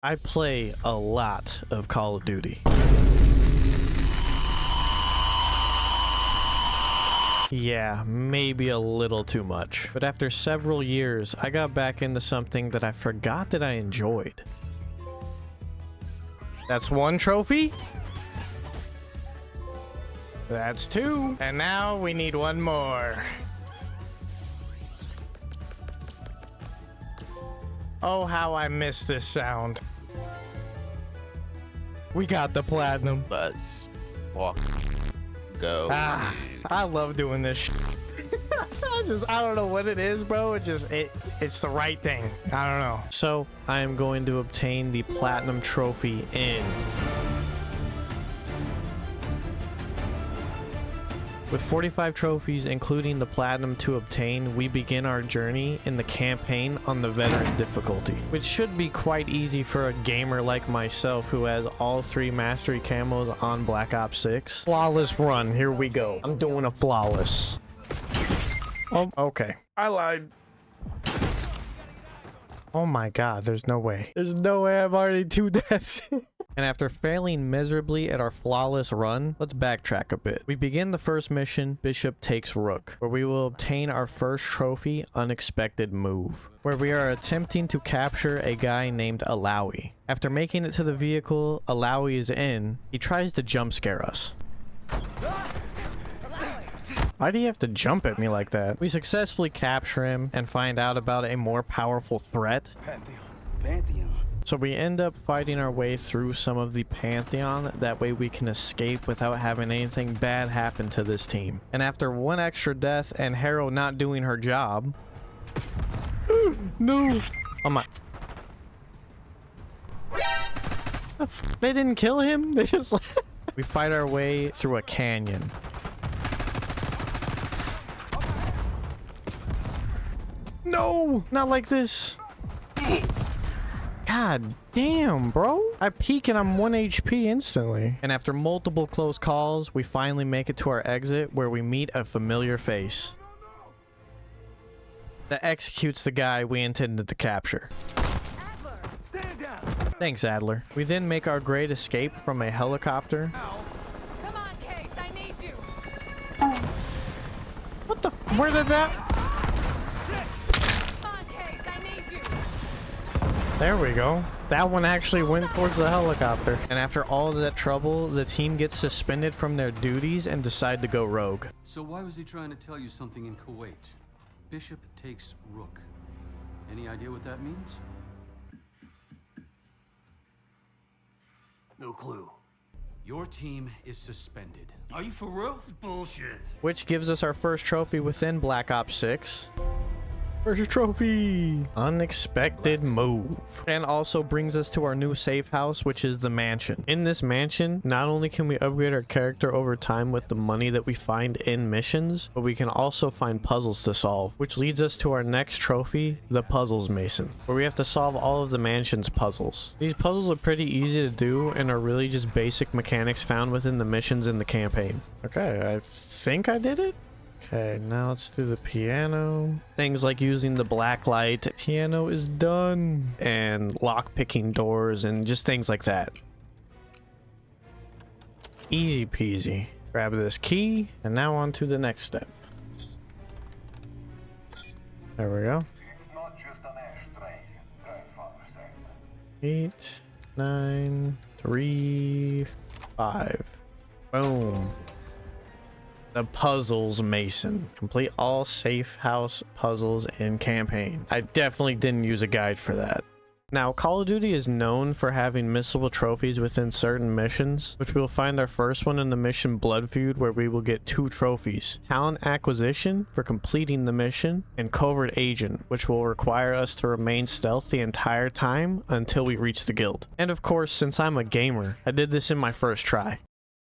I play a lot of Call of Duty. Yeah, maybe a little too much. But after several years, I got back into something that I forgot that I enjoyed. That's one trophy. That's two. And now we need one more. Oh, how I miss this sound. We got the platinum. Let's walk. Go. Ah, I love doing this shit. I don't know what it is, bro. It's the right thing. I don't know. So I am going to obtain the platinum trophy in. With 45 trophies, including the platinum to obtain, we begin our journey in the campaign on the veteran difficulty, which should be quite easy for a gamer like myself who has all 3 mastery camos on Black Ops 6. Flawless run, here we go. I'm doing a flawless. Oh, okay. I lied. Oh my god, there's no way. There's no way I'm already 2 deaths. And after failing miserably at our flawless run, let's backtrack a bit. We begin the first mission, Bishop Takes Rook, where we will obtain our first trophy, Unexpected Move, where we are attempting to capture a guy named Alawi. After making it to the vehicle Alawi is in, he tries to jump scare us. Why do you have to jump at me like that? We successfully capture him and find out about a more powerful threat. Pantheon. So we end up fighting our way through some of the Pantheon, that way we can escape without having anything bad happen to this team. And after 1 extra death and Harrow not doing her job... No! Oh my... They didn't kill him? They just... We fight our way through a canyon. No! Not like this! God damn, bro. I peek and I'm 1 HP instantly. And after multiple close calls, we finally make it to our exit where we meet a familiar face that executes the guy we intended to capture. Adler, stand down. Thanks, Adler. We then make our great escape from a helicopter. Come on, Case, I need you. What the where did that? Come on, Case, I need you. There we go. That one actually went towards the helicopter. And after all of that trouble, the team gets suspended from their duties and decide to go rogue. So why was he trying to tell you something in Kuwait? Bishop takes Rook. Any idea what that means? No clue. Your team is suspended. Are you for real? This is bullshit. Which gives us our first trophy within Black Ops 6. Where's your trophy? Unexpected Move. And also brings us to our new safe house, which is the mansion. In this mansion, not only can we upgrade our character over time with the money that we find in missions, but we can also find puzzles to solve, which leads us to our next trophy, the Puzzles Mason, where we have to solve all of the mansion's puzzles. These puzzles are pretty easy to do and are really just basic mechanics found within the missions in the campaign. Okay, I think I did it. Okay, now let's do the piano. Things like using the black light. Piano is done. And lock picking doors and just things like that. Easy peasy. Grab this key and now on to the next step. There we go. It's not just an ashtray, grandfather said. 8, 9, 3, 5. Boom. The Puzzles Mason. Complete all safe house puzzles in campaign. I definitely didn't use a guide for that. Now, Call of Duty is known for having missable trophies within certain missions, which we'll find our first one in the mission Blood Feud, where we will get 2 trophies. Talent Acquisition for completing the mission, and Covert Agent, which will require us to remain stealth the entire time until we reach the guild. And of course, since I'm a gamer, I did this in my first try.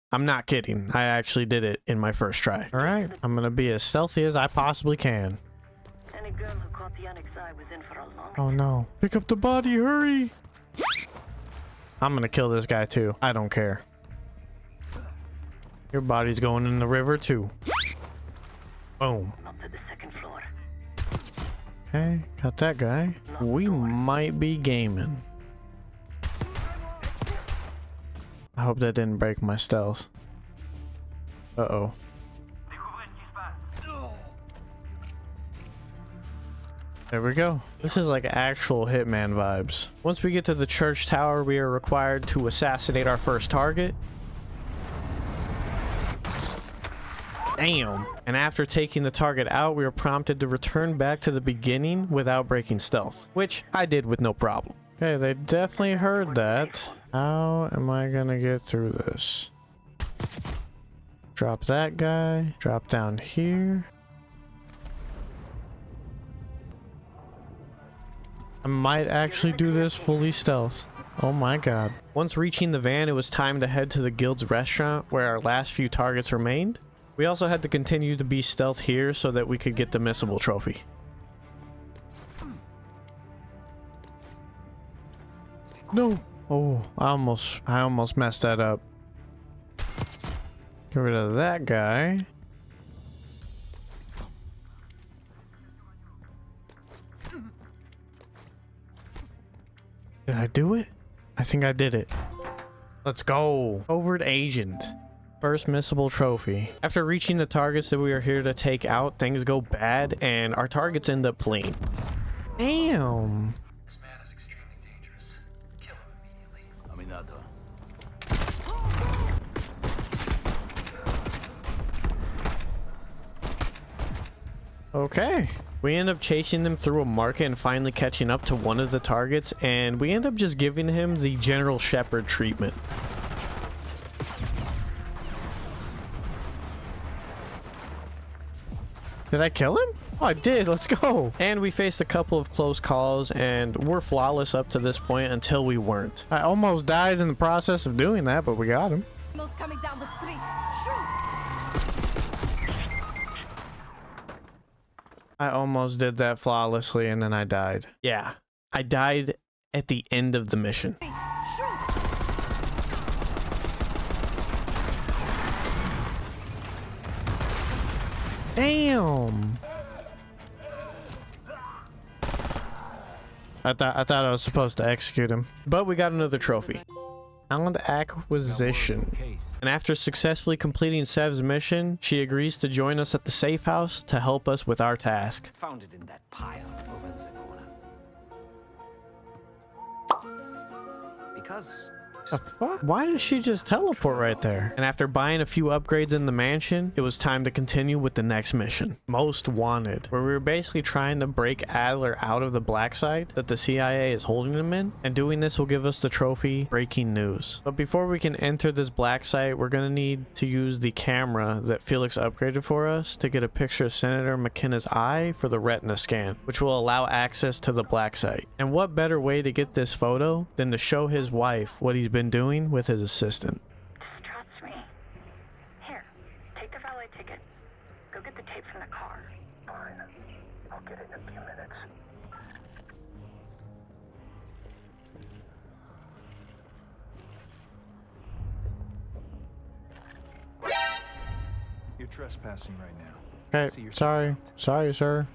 I'm not kidding. I actually did it in my first try. All right, I'm gonna be as stealthy as I possibly can. Any girl who caught the Onyx Eye was in for a long... Oh no. Pick up the body, hurry! I'm gonna kill this guy too. I don't care. Your body's going in the river too. Boom. Not to the second floor. Okay, got that guy. We might be gaming. I hope that didn't break my stealth. Uh-oh. There we go. This is like actual Hitman vibes. Once we get to the church tower, we are required to assassinate our first target. Damn. And after taking the target out, we were prompted to return back to the beginning without breaking stealth, which I did with no problem. Okay, they definitely heard that. How am I gonna get through this? Drop that guy. Drop down here. I might actually do this fully stealth. Oh my god. Once reaching the van, it was time to head to the guild's restaurant where our last few targets remained. We also had to continue to be stealth here so that we could get the missable trophy. No. Oh, I almost messed that up. Get rid of that guy. Did I do it? I think I did it. Let's go. Covert agent. First missable trophy. After reaching the targets that we are here to take out, things go bad and our targets end up fleeing. Damn. This man is extremely dangerous. Kill him immediately. Aminado. Okay. We end up chasing them through a market and finally catching up to one of the targets, and we end up just giving him the General Shepherd treatment. Did I kill him? Oh, I did. Let's go. And we faced a couple of close calls, and we're flawless up to this point until we weren't. I almost died in the process of doing that, but we got him. Coming down the street. Shoot! I almost did that flawlessly, and then I died. Yeah, I died at the end of the mission. Shoot! Damn. I thought I was supposed to execute him, but we got another trophy. Talent acquisition. And after successfully completing Sev's mission, she agrees to join us at the safe house to help us with our task. Found it in that pile over in the corner. Because Why did she just teleport right there? And after buying a few upgrades in the mansion, it was time to continue with the next mission, Most Wanted, where we were basically trying to break Adler out of the black site that the CIA is holding him in, and doing this will give us the trophy Breaking News. But before we can enter this black site, we're gonna need to use the camera that Felix upgraded for us to get a picture of Senator McKenna's eye for the retina scan, which will allow access to the black site. And what better way to get this photo than to show his wife what he's been doing with his assistant. Trust me. Here, take the valet ticket. Go get the tape from the car. Fine. I'll get it in a few minutes. You're trespassing right now. Okay, See yourself sorry. out. Sorry, sir.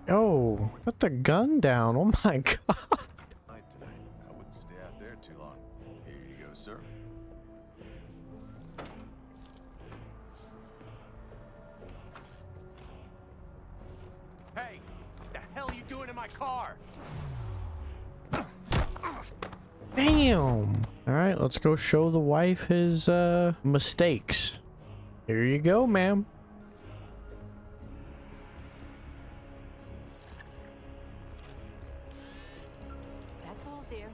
Oh, put the gun down. Oh my god. Night tonight. I wouldn't stay out there too long. Here you go, sir. hey, what the hell are you doing in my car? Damn. All right, let's go show the wife his mistakes. Here you go, ma'am. That's all, dear.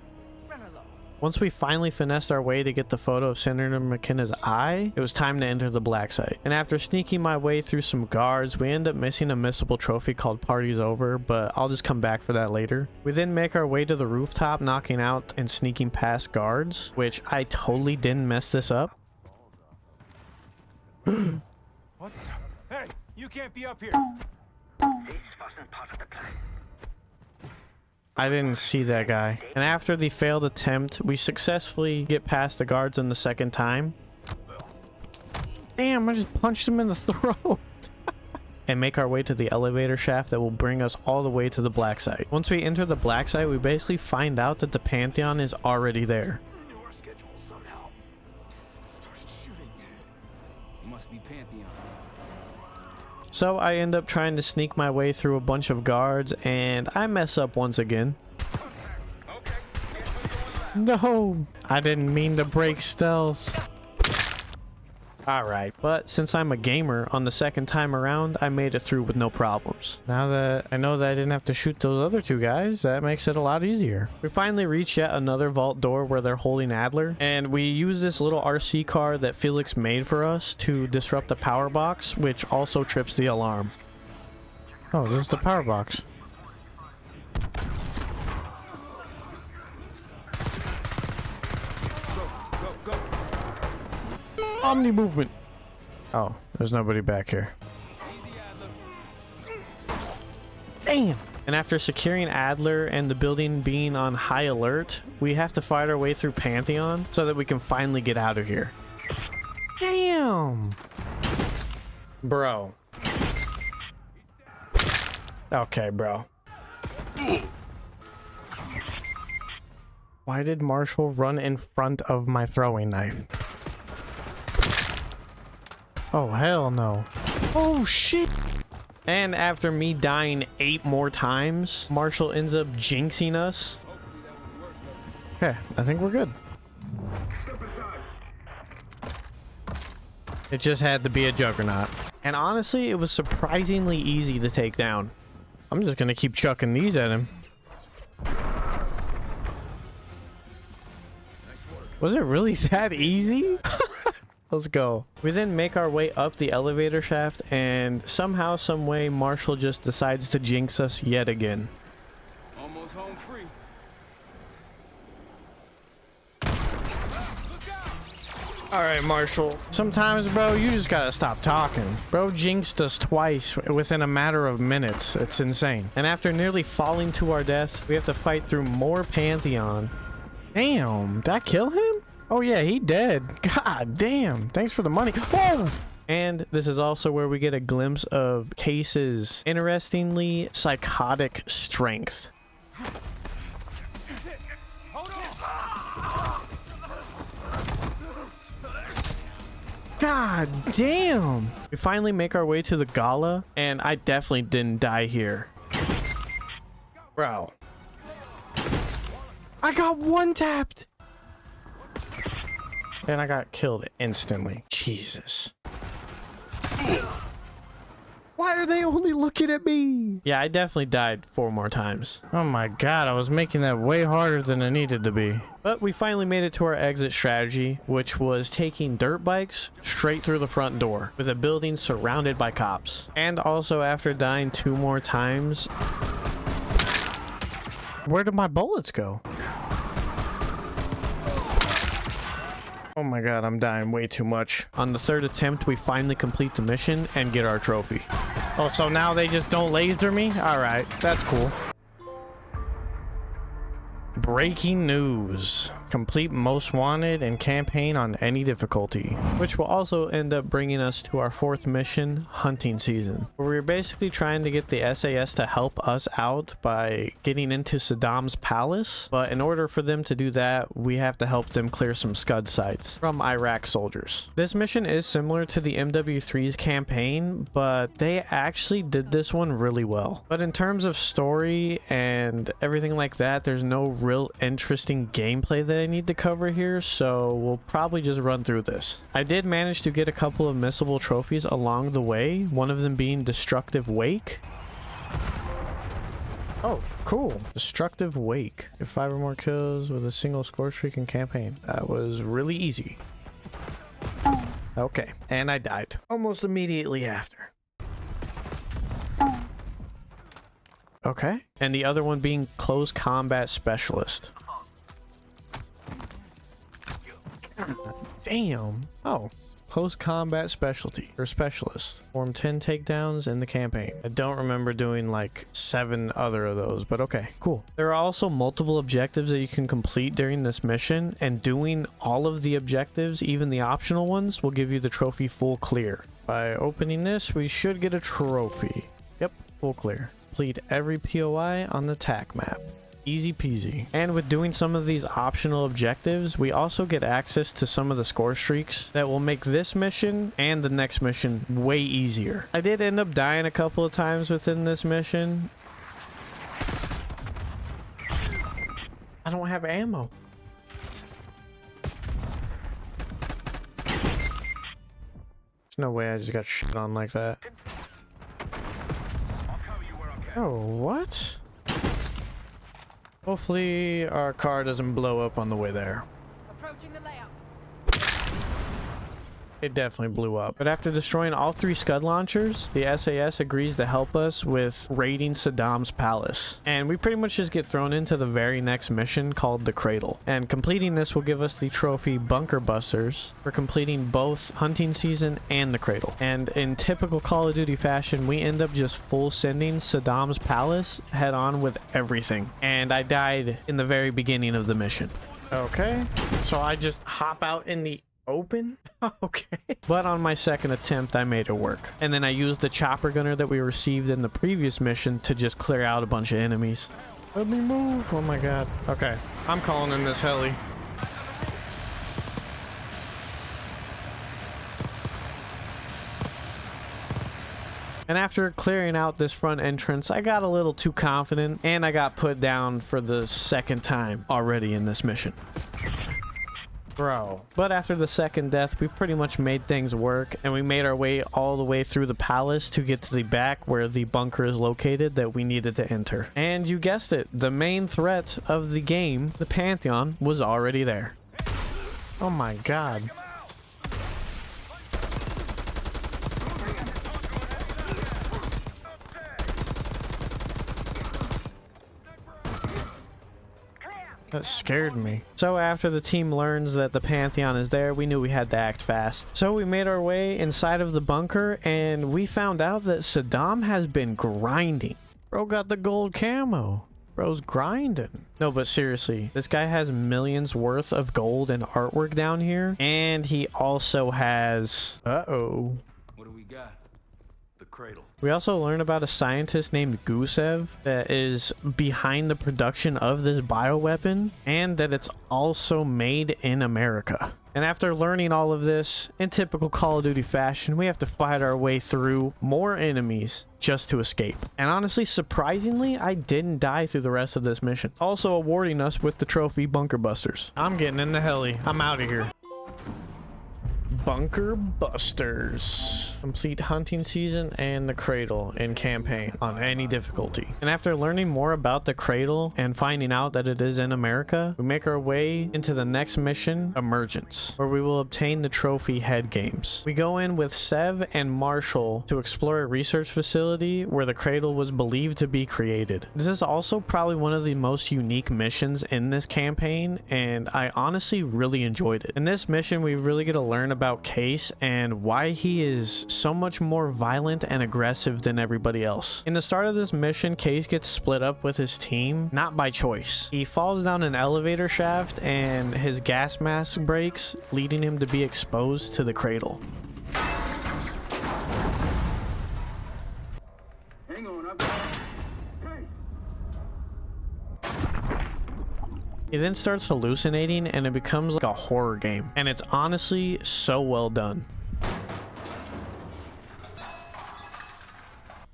Run along. Once we finally finessed our way to get the photo of Senator McKenna's eye, it was time to enter the black site. And after sneaking my way through some guards, we end up missing a missable trophy called Party's Over, but I'll just come back for that later. We then make our way to the rooftop, knocking out and sneaking past guards, which I totally didn't mess this up. What the? Hey, you can't be up here. This wasn't part of the plan. I didn't see that guy. And after the failed attempt, we successfully get past the guards on the second time. Damn, I just punched him in the throat. And make our way to the elevator shaft that will bring us all the way to the black site. Once we enter the black site, we basically find out that the Pantheon is already there. Knew our schedule somehow. Must be Pantheon. So I end up trying to sneak my way through a bunch of guards, and I mess up once again. No, I didn't mean to break stealth. Alright, but since I'm a gamer, on the second time around, I made it through with no problems. Now that I know that I didn't have to shoot those other two guys, that makes it a lot easier. We finally reach yet another vault door where they're holding Adler, and we use this little RC car that Felix made for us to disrupt the power box, which also trips the alarm. Oh, this is the power box. Omni movement. Oh, there's nobody back here. Damn. And after securing Adler and the building being on high alert, we have to fight our way through Pantheon so that we can finally get out of here. Damn. Bro. Okay, bro. Why did Marshall run in front of my throwing knife? Oh, hell no. Oh, shit. And after me dying 8 more times, Marshall ends up jinxing us. Okay, I think we're good. It just had to be a juggernaut. And honestly, it was surprisingly easy to take down. I'm just gonna keep chucking these at him. Was it really that easy? Let's go. We then make our way up the elevator shaft, and somehow, some way, Marshall just decides to jinx us yet again. Almost home free. All right, Marshall. Sometimes, bro, you just gotta stop talking. Bro jinxed us twice within a matter of minutes. It's insane. And after nearly falling to our death, we have to fight through more Pantheon. Damn, did I kill him? Oh yeah, he dead. God damn. Thanks for the money. Whoa! And this is also where we get a glimpse of Case's interestingly psychotic strength. God damn. We finally make our way to the gala, and I definitely didn't die here. Bro. I got one tapped. And I got killed instantly. Jesus. Why are they only looking at me? Yeah, I definitely died 4 more times. Oh my god, I was making that way harder than it needed to be. But we finally made it to our exit strategy, which was taking dirt bikes straight through the front door, with a building surrounded by cops. And also, after dying 2 more times... Where did my bullets go? Oh my god, I'm dying way too much. On the 3rd attempt, we finally complete the mission and get our trophy. Oh, so now they just don't laser me? Alright, that's cool. Breaking news. Complete Most Wanted and campaign on any difficulty. Which will also end up bringing us to our 4th mission, Hunting Season. Where we're basically trying to get the SAS to help us out by getting into Saddam's palace. But in order for them to do that, we have to help them clear some Scud sites from Iraq soldiers. This mission is similar to the MW3's campaign, but they actually did this one really well. But in terms of story and everything like that, there's no real interesting gameplay that I need to cover here, so we'll probably just run through this. I did manage to get a couple of missable trophies along the way, one of them being Destructive Wake. Oh, cool. Destructive Wake. If 5 or more kills with a single score streak in campaign. That was really easy. Okay, and I died almost immediately after. Okay, and the other one being Close Combat Specialist. Damn. Oh, Close Combat Specialty or Specialist. Form 10 takedowns in the campaign. I don't remember doing like 7 other of those, but okay, cool. There are also multiple objectives that you can complete during this mission, and doing all of the objectives, even the optional ones, will give you the trophy full clear. By opening this, we should get a trophy. Yep, full clear. Complete every POI on the TAC map. Easy peasy. And with doing some of these optional objectives, we also get access to some of the score streaks that will make this mission and the next mission way easier. I did end up dying a couple of times within this mission. I don't have ammo. There's no way I just got shit on like that. Oh, what? Hopefully our car doesn't blow up on the way there. Approaching the layout. It definitely blew up. But after destroying all 3 Scud launchers, the SAS agrees to help us with raiding Saddam's palace. And we pretty much just get thrown into the very next mission called the Cradle. And completing this will give us the trophy Bunker Busters for completing both hunting season and the Cradle. And in typical Call of Duty fashion, we end up just full sending Saddam's palace head on with everything. And I died in the very beginning of the mission. Okay, so I just hop out in the open. Okay, but on my second attempt I made it work, and then I used the chopper gunner that we received in the previous mission to just clear out a bunch of enemies. Let me move. Oh my god. Okay, I'm calling in this heli. And after clearing out this front entrance, I got a little too confident and I got put down for the second time already in this mission. Bro. But after the second death, we pretty much made things work, and we made our way all the way through the palace to get to the back where the bunker is located that we needed to enter. And you guessed it, the main threat of the game, the Pantheon, was already there. Oh my god. That scared me. So after the team learns that the Pantheon is there, we knew we had to act fast. So we made our way inside of the bunker, and we found out that Saddam has been grinding. Bro got the gold camo. Bro's grinding. No, but seriously, this guy has millions worth of gold and artwork down here, and he also has... Uh-oh. What do we got? The cradle. We also learn about a scientist named Gusev that is behind the production of this bioweapon, and that it's also made in America. And after learning all of this, in typical Call of Duty fashion, we have to fight our way through more enemies just to escape. And honestly, surprisingly, I didn't die through the rest of this mission. Also awarding us with the trophy Bunker Busters. I'm getting in the heli. I'm out of here. Bunker Busters. Complete hunting season and the Cradle in campaign on any difficulty. And after learning more about the Cradle and finding out that it is in America, we make our way into the next mission, Emergence, where we will obtain the trophy Head Games. We go in with Sev and Marshall to explore a research facility where the Cradle was believed to be created. This is also probably one of the most unique missions in this campaign, and I honestly really enjoyed it. In this mission, we really get to learn about Case and why he is so much more violent and aggressive than everybody else. In the start of this mission, Case gets split up with his team, not by choice. He falls down an elevator shaft and his gas mask breaks, leading him to be exposed to the Cradle. Hang on, He then starts hallucinating and it becomes like a horror game. And it's honestly so well done.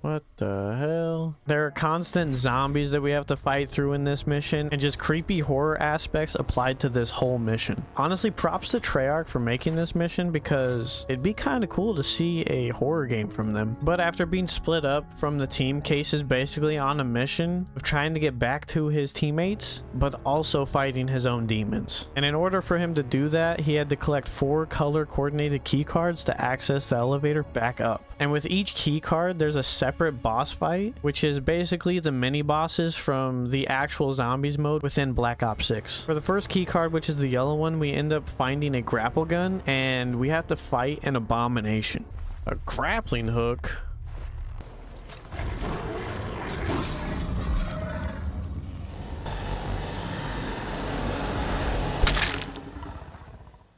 What the hell? There are constant zombies that we have to fight through in this mission, and just creepy horror aspects applied to this whole mission. Honestly, props to Treyarch for making this mission, because it'd be kind of cool to see a horror game from them. But after being split up from the team, Case is basically on a mission of trying to get back to his teammates, but also fighting his own demons. And in order for him to do that, he had to collect 4 color coordinated key cards to access the elevator back up. And with each key card, there's a separate boss fight, which is basically the mini bosses from the actual zombies mode within Black Ops 6. For the first key card, which is the yellow one, we end up finding a grapple gun and we have to fight an abomination. A grappling hook?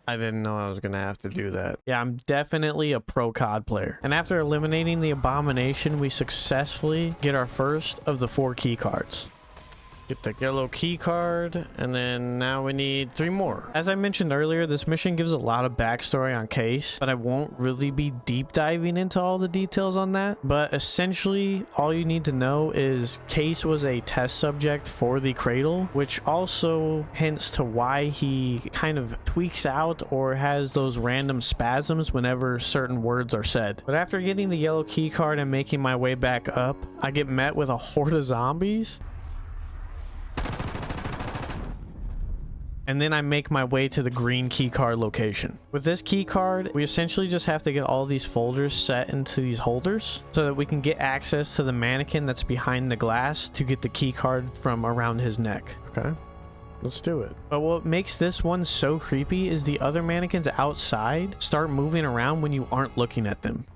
I didn't know I was gonna have to do that. Yeah, I'm definitely a pro COD player. And after eliminating the abomination, we successfully get our first of the 4 key cards. Get the yellow key card, and then now we need 3 more. As I mentioned earlier, this mission gives a lot of backstory on Case, but I won't really be deep diving into all the details on that. But essentially, all you need to know is Case was a test subject for the Cradle, which also hints to why he kind of tweaks out or has those random spasms whenever certain words are said. But after getting the yellow key card and making my way back up, I get met with a horde of zombies. And then I make my way to the green key card location. With this key card, we essentially just have to get all these folders set into these holders so that we can get access to the mannequin that's behind the glass to get the key card from around his neck. Okay, let's do it. But what makes this one so creepy is the other mannequins outside start moving around when you aren't looking at them.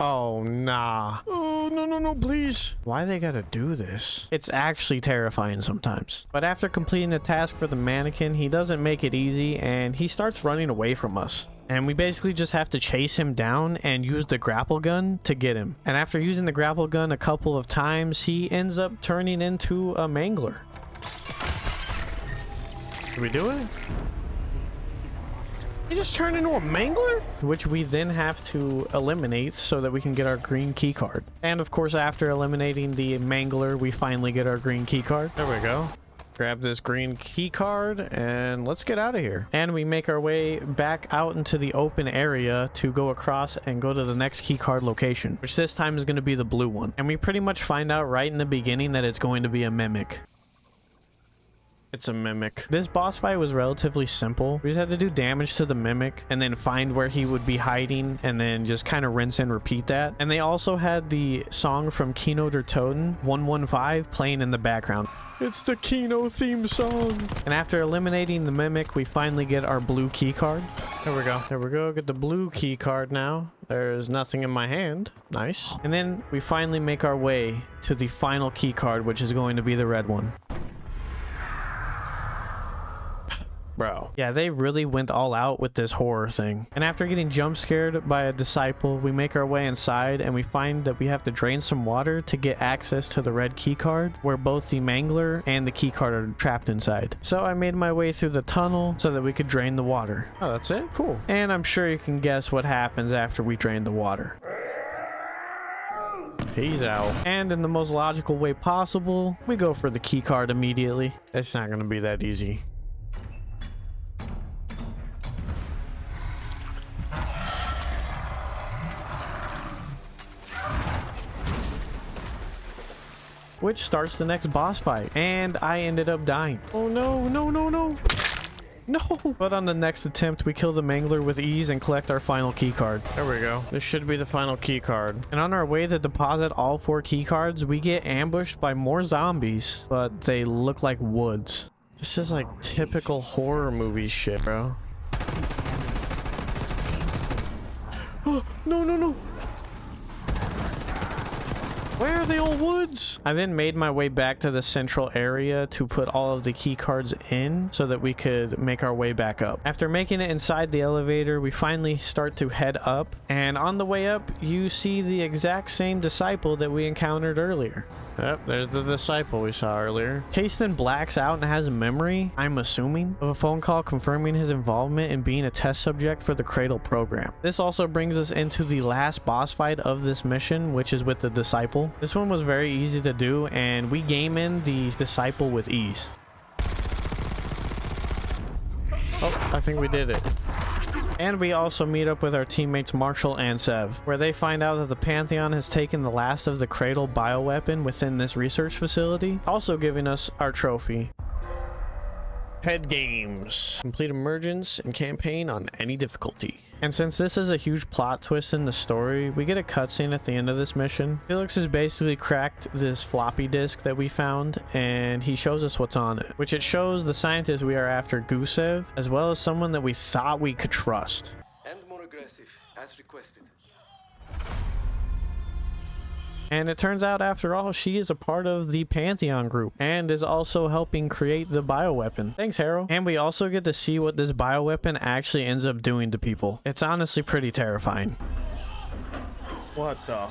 Oh, nah. Oh, no, please. Why they gotta do this? It's actually terrifying sometimes. But after completing the task for the mannequin, he doesn't make it easy and he starts running away from us. And we basically just have to chase him down and use the grapple gun to get him. And after using the grapple gun a couple of times, he ends up turning into a mangler. Did we do it? He just turned into a mangler? Which we then have to eliminate so that we can get our green key card. And of course, after eliminating the mangler, we finally get our green key card. There we go. Grab this green key card and let's get out of here. And we make our way back out into the open area to go across and go to the next key card location, which this time is going to be the blue one. And we pretty much find out right in the beginning that it's going to be a mimic. It's a mimic. This boss fight was relatively simple. We just had to do damage to the mimic and then find where he would be hiding and then just kind of rinse and repeat that. And they also had the song from Kino der Toten 115 playing in the background. It's the Kino theme song. And after eliminating the mimic, we finally get our blue key card. There we go. There we go. Get the blue key card now. There's nothing in my hand. Nice. And then we finally make our way to the final key card, which is going to be the red one. Bro. Yeah, they really went all out with this horror thing. And after getting jump scared by a disciple, we make our way inside and we find that we have to drain some water to get access to the red key card, where both the mangler and the key card are trapped inside. So I made my way through the tunnel so that we could drain the water. Oh, that's it? Cool. And I'm sure you can guess what happens after we drain the water. He's out. And in the most logical way possible, we go for the key card immediately. It's not going to be that easy. Which starts the next boss fight, and I ended up dying. Oh no, no, no, no. No! But on the next attempt, we kill the mangler with ease and collect our final key card. There we go. This should be the final key card. And on our way to deposit all 4 key cards, we get ambushed by more zombies, but they look like woods. This is like typical horror movie shit, bro. Oh, no, no, no! Where are they all woods? I then made my way back to the central area to put all of the key cards in so that we could make our way back up. After making it inside the elevator, we finally start to head up. And on the way up, you see the exact same disciple that we encountered earlier. Yep, there's the disciple we saw earlier. Case then blacks out and has a memory, I'm assuming, of a phone call confirming his involvement in being a test subject for the Cradle program. This also brings us into the last boss fight of this mission, which is with the disciple. This one was very easy to do, and we game in the disciple with ease. Oh, I think we did it. And we also meet up with our teammates Marshall and Sev, where they find out that the Pantheon has taken the last of the Cradle bioweapon within this research facility, also giving us our trophy. Head games. Complete emergence and campaign on any difficulty. And since this is a huge plot twist in the story, we get a cutscene at the end of this mission. Felix has basically cracked this floppy disk that we found, and he shows us what's on it, which it shows the scientist we are after, Gusev, as well as someone that we thought we could trust. And more aggressive, as requested. And it turns out, after all, she is a part of the Pantheon group and is also helping create the bioweapon. Thanks, Harrow. And we also get to see what this bioweapon actually ends up doing to people. It's honestly pretty terrifying. What the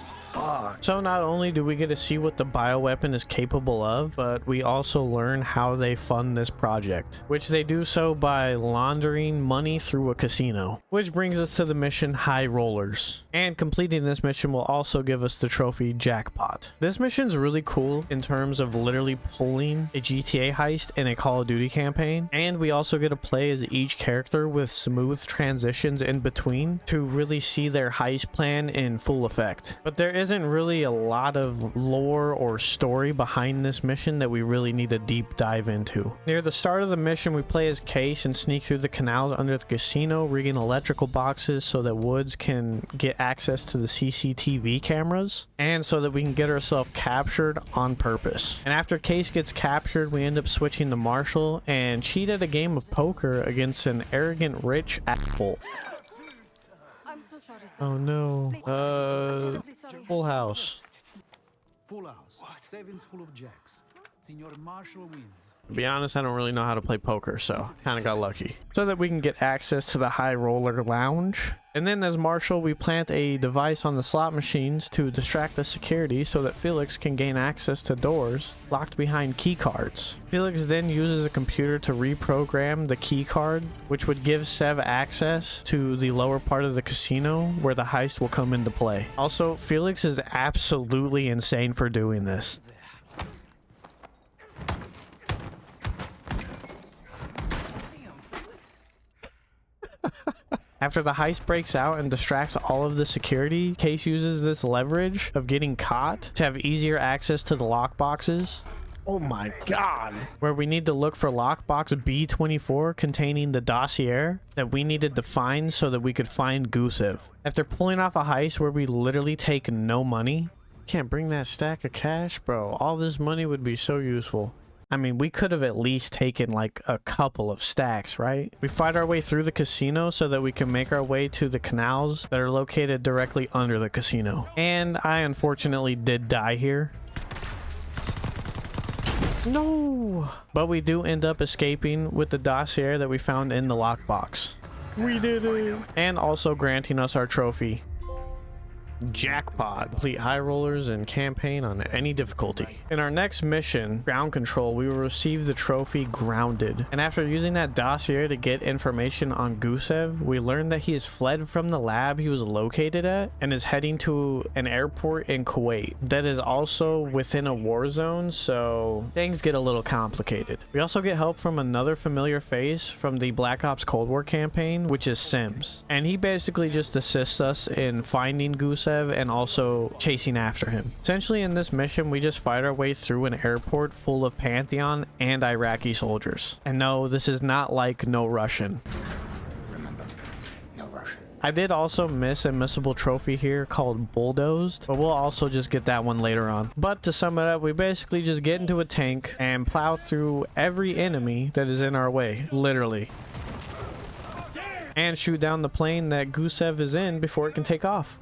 So not only do we get to see what the bioweapon is capable of, but we also learn how they fund this project, which they do so by laundering money through a casino. Which brings us to the mission High Rollers. And completing this mission will also give us the trophy Jackpot. This mission's really cool in terms of literally pulling a GTA heist in a Call of Duty campaign. And we also get to play as each character with smooth transitions in between to really see their heist plan in full effect. But there isn't really a lot of lore or story behind this mission that we really need to deep dive into. Near the start of the mission, we play as Case and sneak through the canals under the casino, rigging electrical boxes so that Woods can get access to the CCTV cameras and so that we can get ourselves captured on purpose. And after Case gets captured, we end up switching to Marshall and cheat at a game of poker against an arrogant rich asshole. I'm so sorry, sir. Oh no. Incredibly sorry. Full house. Full house. Savings full of jacks. Senor Marshall wins. To be honest, I don't really know how to play poker, so kind of got lucky. So that we can get access to the High Roller Lounge. And then as Marshall, we plant a device on the slot machines to distract the security so that Felix can gain access to doors locked behind key cards. Felix then uses a computer to reprogram the key card, which would give Sev access to the lower part of the casino where the heist will come into play. Also, Felix is absolutely insane for doing this. After the heist breaks out and distracts all of the security, Case uses this leverage of getting caught to have easier access to the lockboxes. Oh my god. Where we need to look for lockbox B24 containing the dossier that we needed to find so that we could find Gusev. After pulling off a heist where we literally take no money, can't bring that stack of cash, bro. All this money would be so useful. I mean, we could have at least taken like a couple of stacks, right? We fight our way through the casino so that we can make our way to the canals that are located directly under the casino. And I unfortunately did die here. No! But we do end up escaping with the dossier that we found in the lockbox. We did it! And also granting us our trophy. Jackpot. Complete high rollers and campaign on any difficulty. In our next mission, Ground Control, we will receive the trophy Grounded. And after using that dossier to get information on Gusev, we learned that he has fled from the lab he was located at and is heading to an airport in Kuwait that is also within a war zone, so things get a little complicated. We also get help from another familiar face from the Black Ops Cold War campaign, which is Sims. And he basically just assists us in finding Gusev and also chasing after him. Essentially in this mission, we just fight our way through an airport full of Pantheon and Iraqi soldiers. And no, this is not like No Russian. Remember, no Russian. I did also miss a missable trophy here called Bulldozed, but we'll also just get that one later on. But to sum it up, we basically just get into a tank and plow through every enemy that is in our way, literally. And shoot down the plane that Gusev is in before it can take off.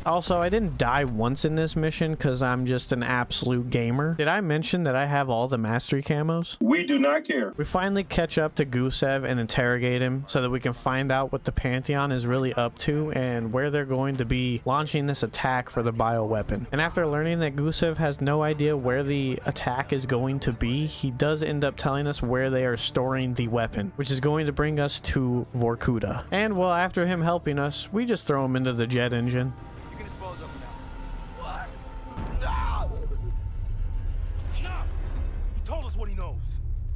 Also, I didn't die once in this mission because I'm just an absolute gamer. Did I mention that I have all the mastery camos? We do not care. We finally catch up to Gusev and interrogate him so that we can find out what the Pantheon is really up to and where they're going to be launching this attack for the bioweapon. And after learning that Gusev has no idea where the attack is going to be, he does end up telling us where they are storing the weapon, which is going to bring us to Vorkuta. And well, after him helping us, we just throw him into the jet engine.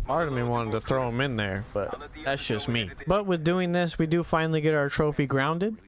Part of me wanted to throw him in there, but that's just me. But with doing this, we do finally get our trophy Grounded.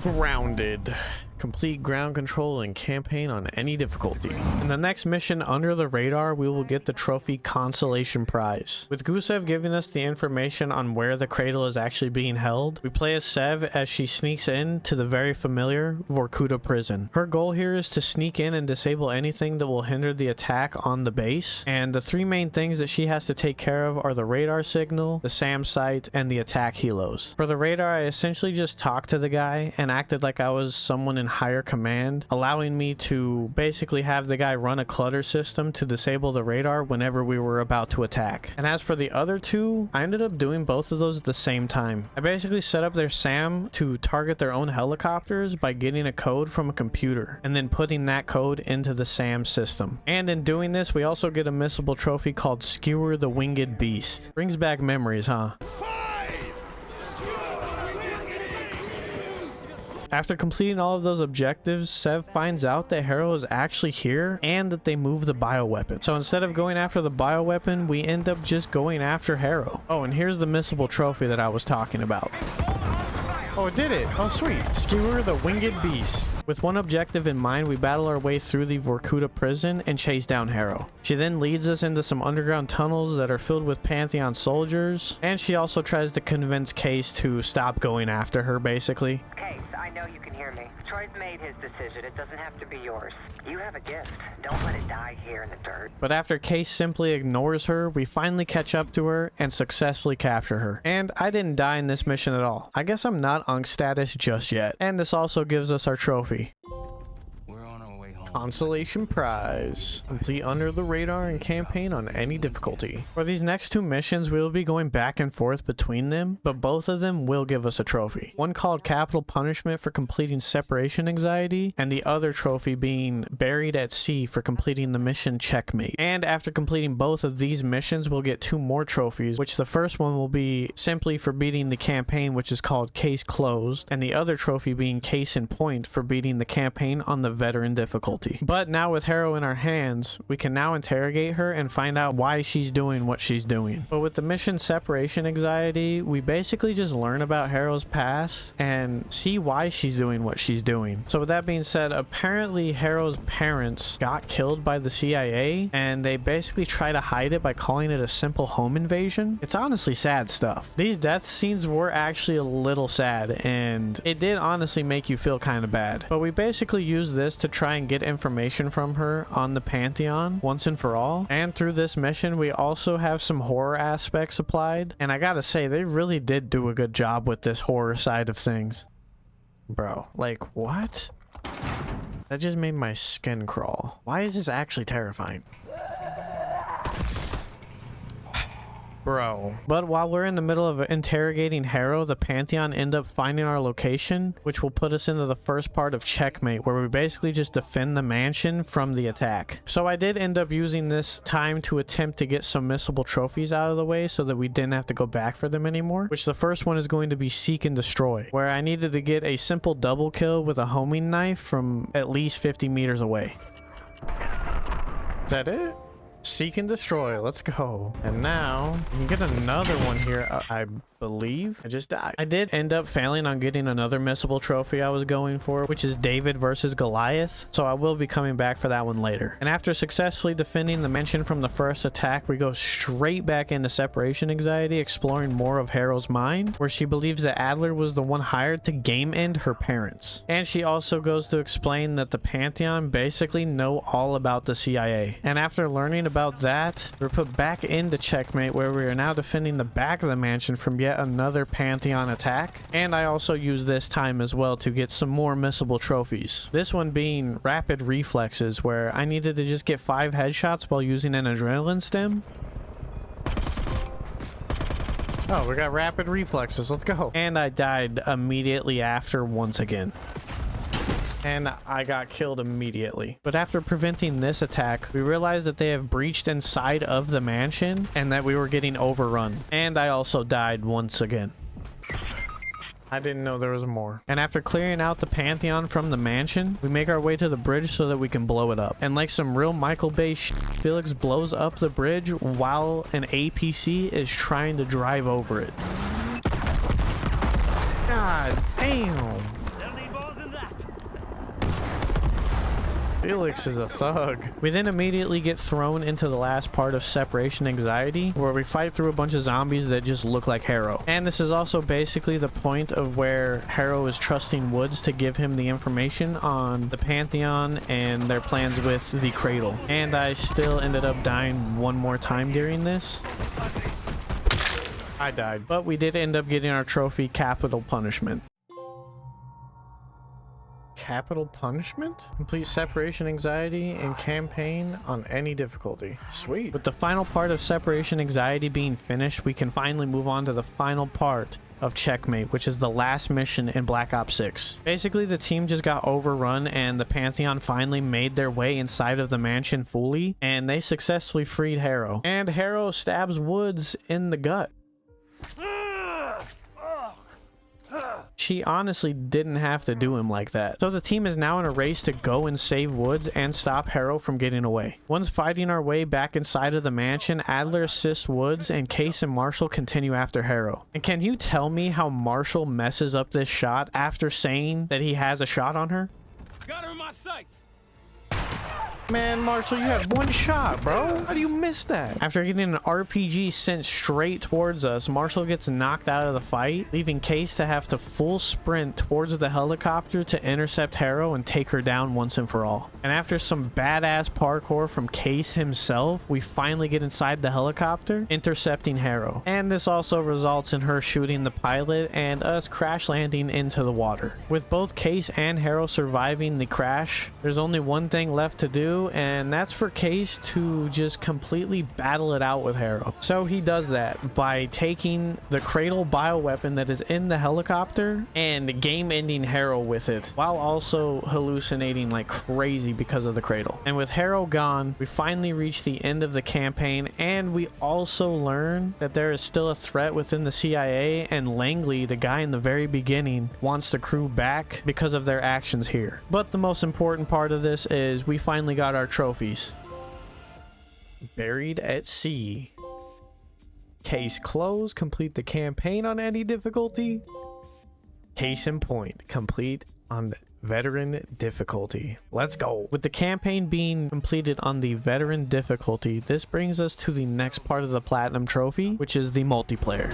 Grounded. Complete ground control and campaign on any difficulty. In the next mission under the radar, we will get the trophy Consolation Prize. With Gusev giving us the information on where the cradle is actually being held, we play as Sev as she sneaks in to the very familiar Vorkuta prison. Her goal here is to sneak in and disable anything that will hinder the attack on the base, and the three main things that she has to take care of are the radar signal, the SAM site, and the attack helos. For the radar, I essentially just talked to the guy and acted like I was someone in higher command, allowing me to basically have the guy run a clutter system to disable the radar whenever we were about to attack. And as for the other two, I ended up doing both of those at the same time. I basically set up their SAM to target their own helicopters by getting a code from a computer and then putting that code into the SAM system. And in doing this, we also get a missable trophy called Skewer the Winged Beast. Brings back memories, huh? After completing all of those objectives, Sev finds out that Harrow is actually here and that they moved the bioweapon. So instead of going after the bioweapon, we end up just going after Harrow. Oh, and here's the missable trophy that I was talking about. Oh, it did it. Oh, sweet. Skewer the Winged Beast. With one objective in mind, we battle our way through the Vorkuta prison and chase down Harrow. She then leads us into some underground tunnels that are filled with Pantheon soldiers, and she also tries to convince Case to stop going after her, basically. Case, I know you can hear me. Troy's made his decision. It doesn't have to be yours. You have a gift. Don't let it die here in the dirt. But after Case simply ignores her, we finally catch up to her and successfully capture her. And I didn't die in this mission at all. I guess I'm not Unk status just yet. And this also gives us our trophy. We're on our way home. Consolation prize. Complete under the radar and campaign on any difficulty. For these next two missions, we will be going back and forth between them, but both of them will give us a trophy. One called Capital Punishment for completing Separation Anxiety, and the other trophy being Buried at Sea for completing the mission Checkmate. And after completing both of these missions, we'll get two more trophies, which the first one will be simply for beating the campaign, which is called Case Closed, and the other trophy being Case in Point for beating the campaign on the Veteran difficulty. But now with Harrow in our hands, we can now interrogate her and find out why she's doing what she's doing. But with the mission Separation Anxiety, we basically just learn about Harrow's past and see why she's doing what she's doing. So with that being said, apparently Harrow's parents got killed by the CIA, and they basically try to hide it by calling it a simple home invasion. It's honestly sad stuff. These death scenes were actually a little sad, and it did honestly make you feel kind of bad. But we basically used this to try and get information from her on the Pantheon once and for all. And through this mission, we also have some horror aspects applied. And I gotta say, they really did do a good job with this horror side of things. Bro, like, what? That just made my skin crawl. Why is this actually terrifying? Bro. But while we're in the middle of interrogating Harrow, the Pantheon end up finding our location, which will put us into the first part of Checkmate, where we basically just defend the mansion from the attack. So I did end up using this time to attempt to get some missable trophies out of the way so that we didn't have to go back for them anymore, which the first one is going to be Seek and Destroy, where I needed to get a simple double kill with a homing knife from at least 50 meters away. Is that it? Seek and Destroy, let's go. And now you get another one here, I believe. I just died. I did end up failing on getting another missable trophy I was going for, which is David versus Goliath, so I will be coming back for that one later. And after successfully defending the mansion from the first attack, we go straight back into Separation Anxiety, exploring more of Harrow's mind, where she believes that Adler was the one hired to game end her parents. And she also goes to explain that the Pantheon basically know all about the CIA. And after learning about that, we're put back into Checkmate, where we are now defending the back of the mansion from yet another Pantheon attack. And I also use this time as well to get some more missable trophies. This one being Rapid Reflexes, where I needed to just get 5 headshots while using an adrenaline stim. Oh, we got Rapid Reflexes, let's go. And I died immediately after once again. And I got killed immediately. But after preventing this attack, we realized that they have breached inside of the mansion and that we were getting overrun. And I also died once again. I didn't know there was more. And after clearing out the Pantheon from the mansion, we make our way to the bridge so that we can blow it up. And like some real Michael Bay shit, Felix blows up the bridge while an APC is trying to drive over it. God damn. Felix is a thug. We then immediately get thrown into the last part of Separation Anxiety, where we fight through a bunch of zombies that just look like Harrow. And this is also basically the point of where Harrow is trusting Woods to give him the information on the Pantheon and their plans with the Cradle. And I still ended up dying one more time during this. I died. But we did end up getting our trophy, Capital Punishment. Capital punishment? Complete separation anxiety and campaign on any difficulty. Sweet. With the final part of separation anxiety being finished, we can finally move on to the final part of Checkmate, which is the last mission in Black Ops 6. Basically, the team just got overrun and the Pantheon finally made their way inside of the mansion fully, and they successfully freed Harrow. And Harrow stabs Woods in the gut. She honestly didn't have to do him like that. So the team is now in a race to go and save Woods and stop Harrow from getting away. Once fighting our way back inside of the mansion, Adler assists Woods and Case and Marshall continue after Harrow. And can you tell me how Marshall messes up this shot after saying that he has a shot on her? Got her in my sights. Man, Marshall, you had one shot, bro. How do you miss that? After getting an RPG sent straight towards us, Marshall gets knocked out of the fight, leaving Case to have to full sprint towards the helicopter to intercept Harrow and take her down once and for all. And after some badass parkour from Case himself, we finally get inside the helicopter, intercepting Harrow. And this also results in her shooting the pilot and us crash landing into the water. With both Case and Harrow surviving the crash, there's only one thing left to do, and that's for Case to just completely battle it out with Harrow. So he does that by taking the Cradle bioweapon that is in the helicopter and game-ending Harrow with it, while also hallucinating like crazy because of the Cradle. And with Harrow gone, we finally reach the end of the campaign, and we also learn that there is still a threat within the CIA, and Langley, the guy in the very beginning, wants the crew back because of their actions here. But the most important part of this is we finally got our trophies. Buried at sea. Case closed. Complete the campaign on any difficulty. Case in point. Complete on the veteran difficulty. Let's go. With the campaign being completed on the veteran difficulty, this brings us to the next part of the platinum trophy, which is the multiplayer.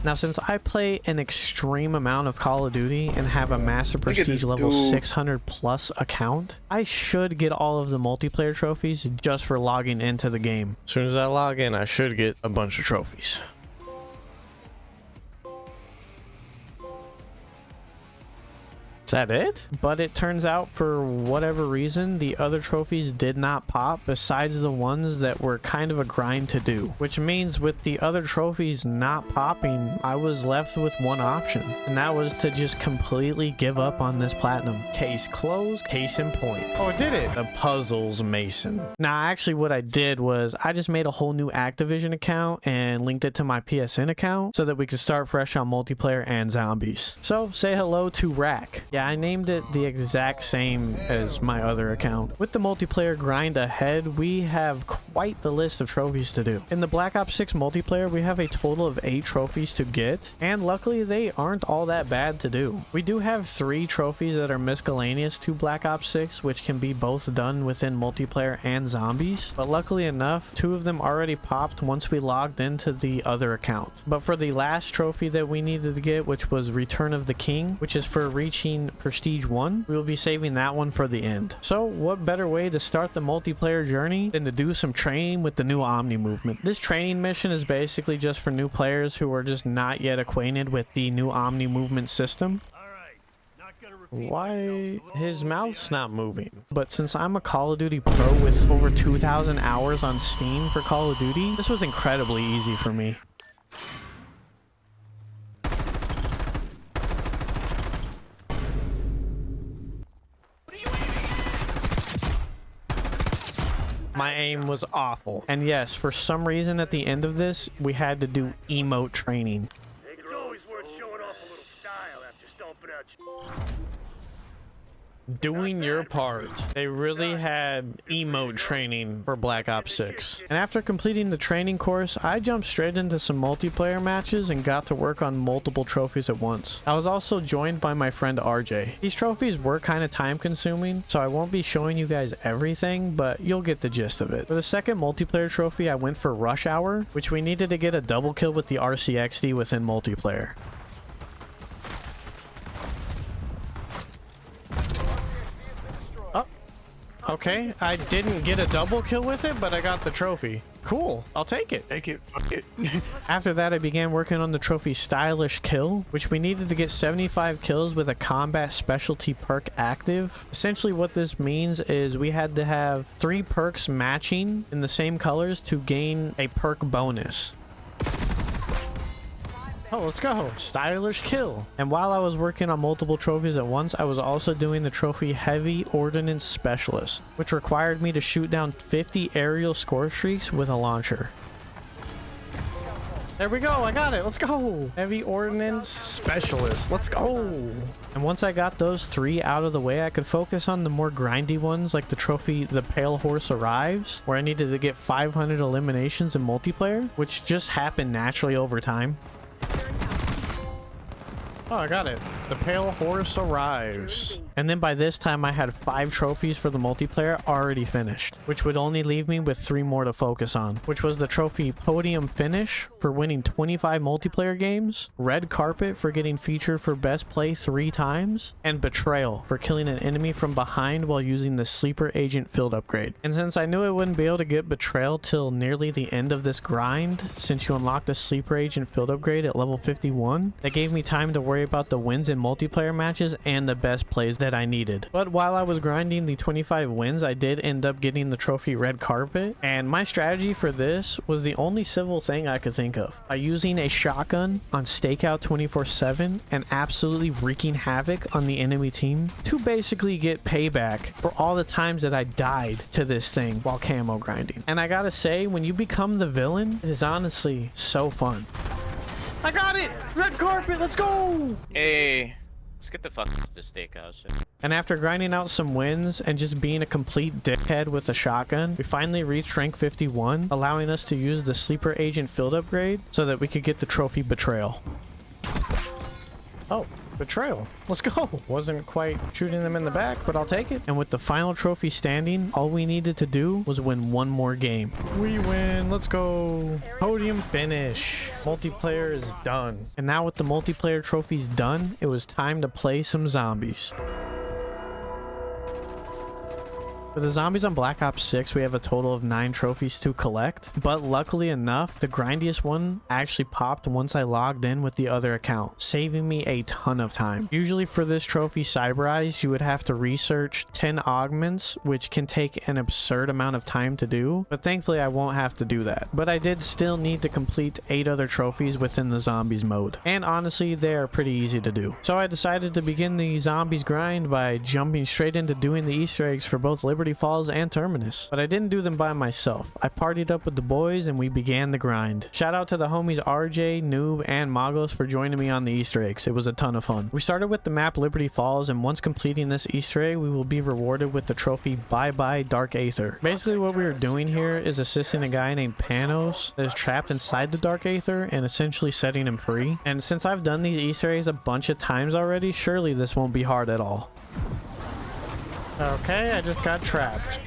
Now, since I play an extreme amount of Call of Duty and have a Master Prestige level 600 plus account, I should get all of the multiplayer trophies just for logging into the game. As soon as I log in, I should get a bunch of trophies. Is that it? But it turns out, for whatever reason, the other trophies did not pop besides the ones that were kind of a grind to do, which means with the other trophies not popping, I was left with one option, and that was to just completely give up on this platinum. Case closed. Case in point. Oh, it did it. The puzzles Mason. Now, actually what I did was I just made a whole new Activision account and linked it to my PSN account so that we could start fresh on multiplayer and zombies. So say hello to Rack. Yeah, I named it the exact same as my other account. With the multiplayer grind ahead, we have quite the list of trophies to do. In the Black Ops 6 multiplayer, we have a total of 8 trophies to get, and luckily they aren't all that bad to do. We do have 3 trophies that are miscellaneous to Black Ops 6, which can be both done within multiplayer and zombies, but luckily enough, 2 of them already popped once we logged into the other account. But for the last trophy that we needed to get, which was Return of the King, which is for reaching Prestige 1, we will be saving that one for the end. So what better way to start the multiplayer journey than to do some training with the new Omni movement. This training mission is basically just for new players who are just not yet acquainted with the new Omni movement system. Why his mouth's not moving? But since I'm a Call of Duty pro with over 2,000 hours on Steam for Call of Duty, this was incredibly easy for me. My aim was awful. And yes, for some reason at the end of this, we had to do emote training. It's always worth showing off a little style after stomping out Doing your part. They really had emote training for Black Ops 6. And after completing the training course, I jumped straight into some multiplayer matches and got to work on multiple trophies at once. I was also joined by my friend RJ. These trophies were kind of time consuming, so I won't be showing you guys everything, but you'll get the gist of it. For the second multiplayer trophy, I went for Rush Hour, which we needed to get a double kill with the RCXD within multiplayer. Okay, I didn't get a double kill with it, but I got the trophy. Cool. I'll take it. Take it. Fuck it. After that, I began working on the trophy Stylish Kill, which we needed to get 75 kills with a combat specialty perk active. Essentially what this means is we had to have 3 perks matching in the same colors to gain a perk bonus. Oh, let's go. Stylish Kill. And while I was working on multiple trophies at once, I was also doing the trophy Heavy Ordnance Specialist, which required me to shoot down 50 aerial score streaks with a launcher. There we go. I got it. Let's go. Heavy Ordnance Specialist. Let's go. And once I got those 3 out of the way, I could focus on the more grindy ones like the trophy The Pale Horse Arrives, where I needed to get 500 eliminations in multiplayer, which just happened naturally over time. Oh, I got it. The Pale Horse Arrives. And then by this time, I had 5 trophies for the multiplayer already finished, which would only leave me with 3 more to focus on, which was the trophy Podium Finish for winning 25 multiplayer games, Red Carpet for getting featured for Best Play 3 times, and Betrayal for killing an enemy from behind while using the Sleeper Agent Field upgrade. And since I knew I wouldn't be able to get Betrayal till nearly the end of this grind, since you unlock the Sleeper Agent Field upgrade at level 51, that gave me time to worry about the wins in multiplayer matches and the best plays that I needed. But while I was grinding the 25 wins, I did end up getting the trophy Red Carpet, and my strategy for this was the only civil thing I could think of. By using a shotgun on stakeout 24/7 and absolutely wreaking havoc on the enemy team to basically get payback for all the times that I died to this thing while camo grinding. And I gotta say, when you become the villain, it is honestly so fun. I got it! Red Carpet, let's go! Hey, let's get the fuck out this steakhouse. And after grinding out some wins and just being a complete dickhead with a shotgun, we finally reached rank 51, allowing us to use the Sleeper Agent Field upgrade so that we could get the trophy Betrayal. Oh, Betrayal. Let's go. Wasn't quite shooting them in the back, but I'll take it. And with the final trophy standing, all we needed to do was win one more game. We win. Let's go. Podium Finish. Multiplayer is done. And now with the multiplayer trophies done, it was time to play some zombies. For the zombies on Black Ops 6, we have a total of 9 trophies to collect, but luckily enough, the grindiest one actually popped once I logged in with the other account, saving me a ton of time. Usually for this trophy Cyberized, you would have to research 10 augments, which can take an absurd amount of time to do, but thankfully I won't have to do that. But I did still need to complete 8 other trophies within the zombies mode, and honestly, they are pretty easy to do. So I decided to begin the zombies grind by jumping straight into doing the Easter eggs for both Liberty Falls and Terminus. But I didn't do them by myself. I partied up with the boys and we began the grind. Shout out to the homies RJ, Noob, and Magos for joining me on the Easter eggs. It was a ton of fun. We started with the map Liberty Falls, and once completing this Easter egg, we will be rewarded with the trophy Bye Bye Dark Aether. Basically what we were doing here is assisting a guy named Panos that is trapped inside the Dark Aether and essentially setting him free. And since I've done these Easter eggs a bunch of times already, surely this won't be hard at all. Okay, I just got trapped.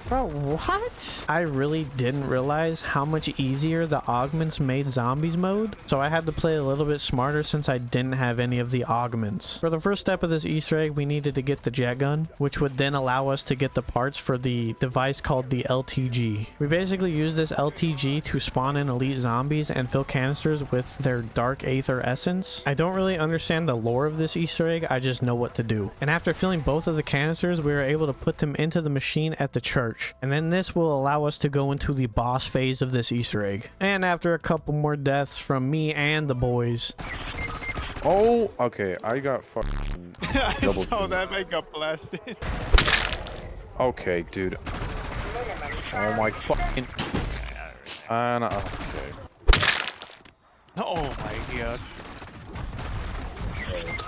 Bro, what? I really didn't realize how much easier the augments made zombies mode, so I had to play a little bit smarter since I didn't have any of the augments. For the first step of this Easter egg, we needed to get the jet gun, which would then allow us to get the parts for the device called the LTG. We basically use this LTG to spawn in elite zombies and fill canisters with their dark aether essence. I don't really understand the lore of this Easter egg, I just know what to do. And after filling both of the canisters, we were able to put them into the machine at the church. And then this will allow us to go into the boss phase of this Easter egg. And after a couple more deaths from me and the boys. Oh, okay. I got fucking double. I saw that man got blasted. Okay, dude. Oh my fucking. Okay. Oh my god.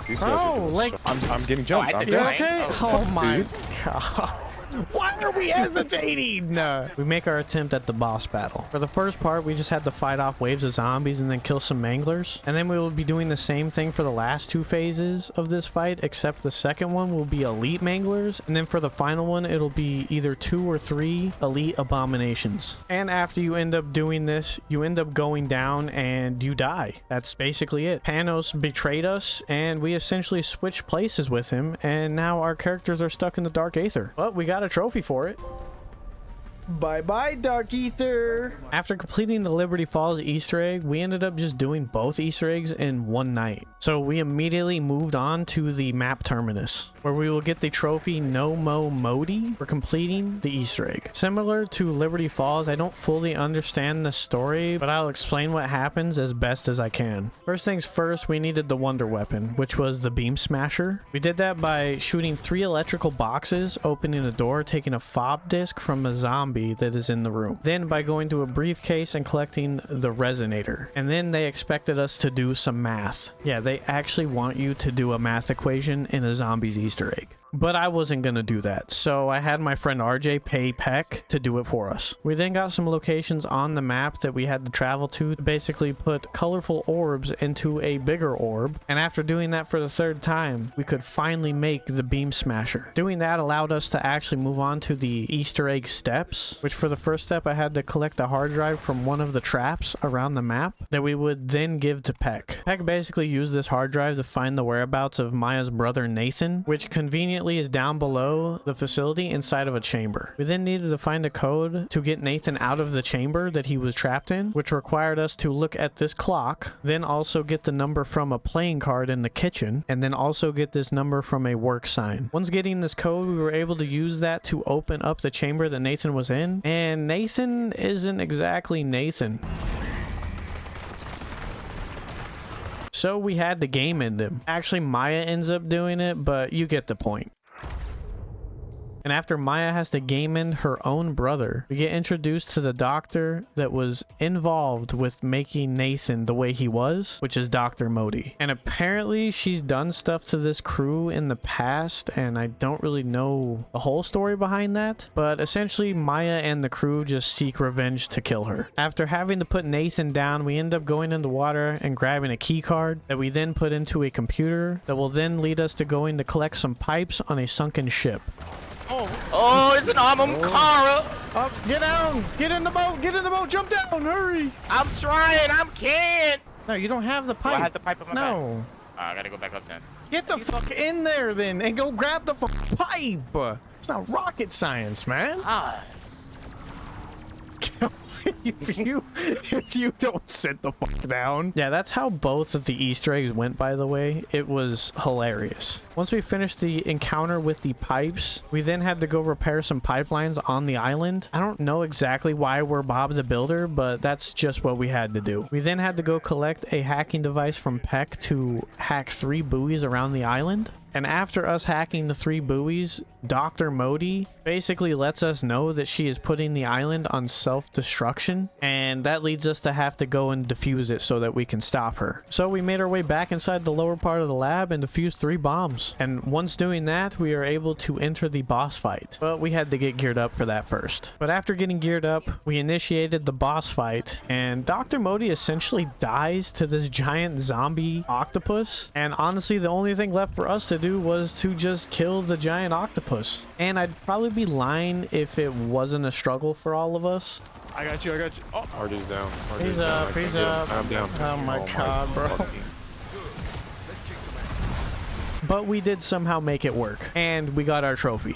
These guys are Oh, like I'm getting jumped. I I'm did dead. okay? Oh, Oh my dude. god. Why are we hesitating? We make our attempt at the boss battle. For the first part, we just had to fight off waves of zombies and then kill some manglers. And then we will be doing the same thing for the last two phases of this fight, except the second one will be elite manglers. And then for the final one, it'll be either 2 or 3 elite abominations. And after you end up doing this, you end up going down and you die. That's basically it. Panos betrayed us and we essentially switched places with him, and now our characters are stuck in the Dark Aether. But we got a trophy for it. Bye-bye, Dark Aether. After completing the Liberty Falls Easter egg, we ended up just doing both Easter eggs in one night. So we immediately moved on to the map terminus, where we will get the trophy No Mo Modi for completing the Easter egg. Similar to Liberty Falls, I don't fully understand the story, but I'll explain what happens as best as I can. First things first, we needed the wonder weapon, which was the beam smasher. We did that by shooting 3 electrical boxes, opening a door, taking a fob disc from a zombie that is in the room. Then by going to a briefcase and collecting the resonator. And then they expected us to do some math. Yeah, they actually want you to do a math equation in a zombie's Easter egg. But I wasn't gonna do that, so I had my friend RJ pay Peck to do it for us. We then got some locations on the map that we had to travel to basically put colorful orbs into a bigger orb, and after doing that for the 3rd time, we could finally make the beam smasher. Doing that allowed us to actually move on to the Easter egg steps, which for the first step I had to collect a hard drive from one of the traps around the map that we would then give to Peck. Peck basically used this hard drive to find the whereabouts of Maya's brother Nathan, which conveniently is down below the facility inside of a chamber. We then needed to find a code to get Nathan out of the chamber that he was trapped in, which required us to look at this clock, then also get the number from a playing card in the kitchen, and then also get this number from a work sign. Once getting this code, we were able to use that to open up the chamber that Nathan was in, and Nathan isn't exactly Nathan. So we had to game end him. Actually, Maya ends up doing it, but you get the point. And after Maya has to game end her own brother, we get introduced to the doctor that was involved with making Nathan the way he was, which is Dr. Modi. And apparently she's done stuff to this crew in the past, and I don't really know the whole story behind that, but essentially Maya and the crew just seek revenge to kill her. After having to put Nathan down, we end up going in the water and grabbing a key card that we then put into a computer that will then lead us to going to collect some pipes on a sunken ship. Oh, it's an Kara. Oh, get down! Get in the boat! Get in the boat! Jump down! Hurry! I'm trying. I can't. No, you don't have the pipe. I have the pipe on my back. No. I gotta go back up then. Get the fuck in there then and go grab the fucking pipe. It's not rocket science, man. Ah. if you don't sit the fuck down. Yeah, that's how both of the Easter eggs went, by the way. It was hilarious. Once we finished the encounter with the pipes, we then had to go repair some pipelines on the island. I don't know exactly why we're Bob the Builder, but that's just what we had to do. We then had to go collect a hacking device from Peck to hack 3 buoys around the island. And after us hacking the 3 buoys, Dr. Modi basically lets us know that she is putting the island on self-destruction, and that leads us to have to go and defuse it so that we can stop her. So we made our way back inside the lower part of the lab and defused 3 bombs. And once doing that, we are able to enter the boss fight. But we had to get geared up for that first. But after getting geared up, we initiated the boss fight, and Dr. Modi essentially dies to this giant zombie octopus. And honestly, the only thing left for us to do was to just kill the giant octopus. And I'd probably be lying if it wasn't a struggle for all of us. I got you. Oh. RD's down. He's up. He's up. I'm down. Oh my god, bro. But we did somehow make it work, and we got our trophy.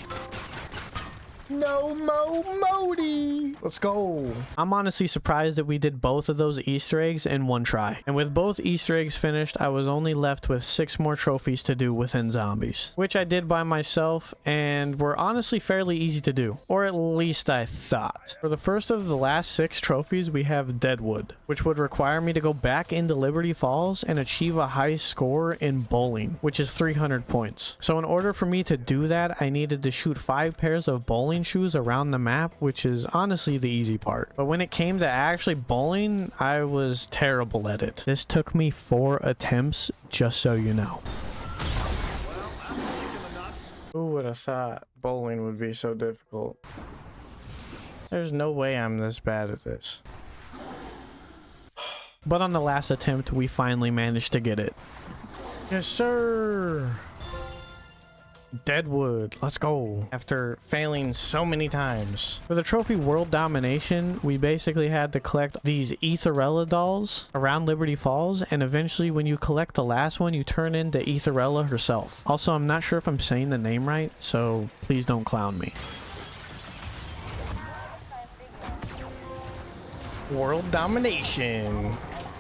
No Mo Modi. Let's go. I'm honestly surprised that we did both of those Easter eggs in one try. And with both Easter eggs finished, I was only left with 6 more trophies to do within zombies, which I did by myself and were honestly fairly easy to do, or at least I thought. For the first of the last 6 trophies, we have Deadwood, which would require me to go back into Liberty Falls and achieve a high score in bowling, which is 300 points. So in order for me to do that, I needed to shoot 5 pairs of bowling shoes around the map, which is honestly the easy part. But when it came to actually bowling, I was terrible at it. This took me 4 attempts, just so you know. Who would have thought bowling would be so difficult? There's no way I'm this bad at this. But on the last attempt, we finally managed to get it. Yes, sir. Deadwood, let's go. After failing so many times. For the trophy World Domination, we basically had to collect these Etherella dolls around Liberty Falls, and eventually when you collect the last one, you turn into Etherella herself. Also, I'm not sure if I'm saying the name right, so please don't clown me. World Domination.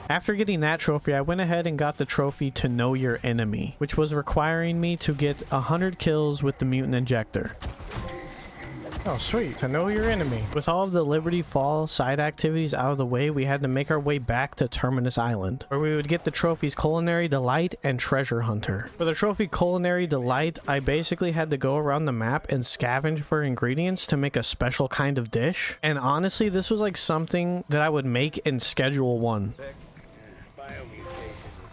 After getting that trophy, I went ahead and got the trophy to Know Your Enemy, which was requiring me to get 100 kills with the mutant injector. Oh, sweet. To know your enemy. With all of the Liberty Fall side activities out of the way, we had to make our way back to Terminus Island, where we would get the trophies Culinary Delight and Treasure Hunter. For the trophy Culinary Delight, I basically had to go around the map and scavenge for ingredients to make a special kind of dish. And honestly, this was like something that I would make in Schedule 1.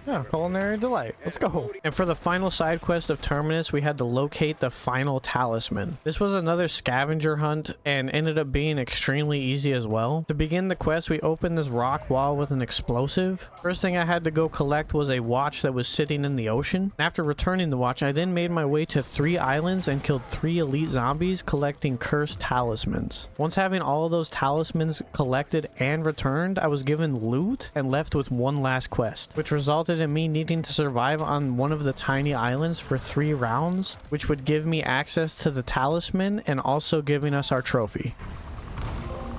Yeah, Culinary Delight. Let's go. And for the final side quest of Terminus, we had to locate the final talisman. This was another scavenger hunt and ended up being extremely easy as well. To begin the quest, we opened this rock wall with an explosive. First thing I had to go collect was a watch that was sitting in the ocean. After returning the watch, I then made my way to 3 islands and killed 3 elite zombies collecting cursed talismans. Once having all of those talismans collected and returned, I was given loot and left with one last quest, which resulted in me needing to survive on one of the tiny islands for 3 rounds, which would give me access to the talisman and also giving us our trophy.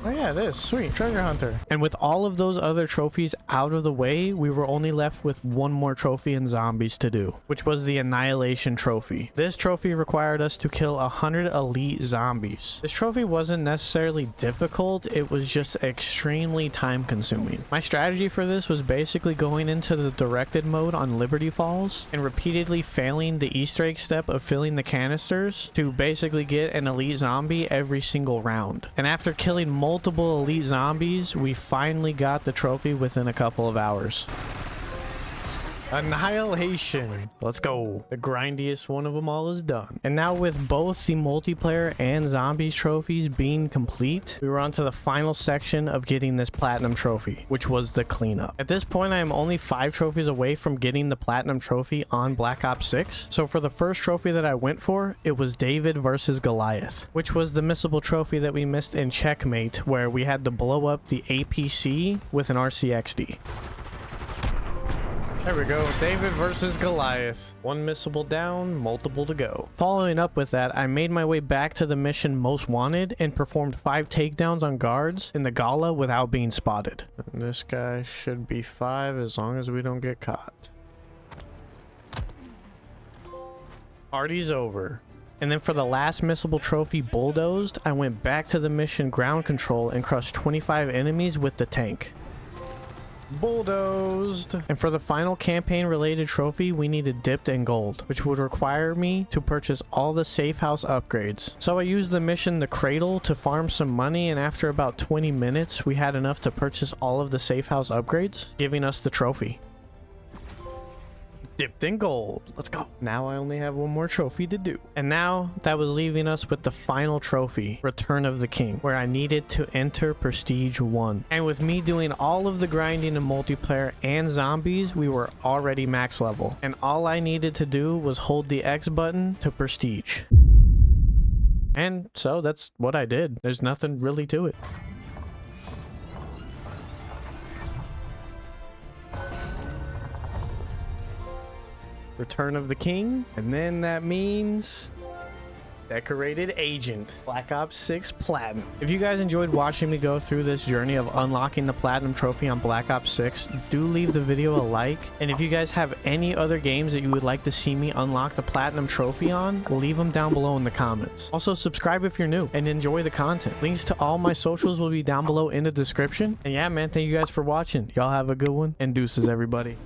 Oh yeah, it is. Sweet. Treasure Hunter. And with all of those other trophies out of the way, we were only left with one more trophy in zombies to do, which was the Annihilation Trophy. This trophy required us to kill 100 elite zombies. This trophy wasn't necessarily difficult, it was just extremely time consuming. My strategy for this was basically going into the directed mode on Liberty Falls and repeatedly failing the Easter egg step of filling the canisters to basically get an elite zombie every single round. And after killing multiple elite zombies, we finally got the trophy within a couple of hours. Annihilation. Let's go. The grindiest one of them all is done. And now with both the multiplayer and zombies trophies being complete, we were on to the final section of getting this platinum trophy, which was the cleanup. At this point, I am only 5 trophies away from getting the platinum trophy on Black Ops 6. So for the first trophy that I went for, it was David versus Goliath, which was the missable trophy that we missed in Checkmate, where we had to blow up the APC with an RCXD. There we go. David versus Goliath. 1 missable down, multiple to go. Following up with that, I made my way back to the mission Most Wanted and performed 5 takedowns on guards in the Gala without being spotted. And this guy should be 5 as long as we don't get caught. Party's over. And then for the last missable trophy, Bulldozed, I went back to the mission Ground Control and crushed 25 enemies with the tank. Bulldozed. And for the final campaign related trophy, we needed Dipped in Gold, which would require me to purchase all the safe house upgrades. So I used the mission The Cradle to farm some money, and after about 20 minutes we had enough to purchase all of the safe house upgrades, giving us the trophy. Dipped in Gold. Let's go. Now I only have one more trophy to do. And now that was leaving us with the final trophy, Return of the King, where I needed to enter Prestige 1. And with me doing all of the grinding in multiplayer and zombies, we were already max level. And all I needed to do was hold the X button to Prestige. And so that's what I did. There's nothing really to it. Return of the King, and then that means Decorated Agent, Black Ops 6 Platinum. If you guys enjoyed watching me go through this journey of unlocking the Platinum Trophy on Black Ops 6, do leave the video a like. And if you guys have any other games that you would like to see me unlock the Platinum Trophy on, leave them down below in the comments. Also, subscribe if you're new and enjoy the content. Links to all my socials will be down below in the description. And yeah, man, thank you guys for watching. Y'all have a good one, and deuces, everybody.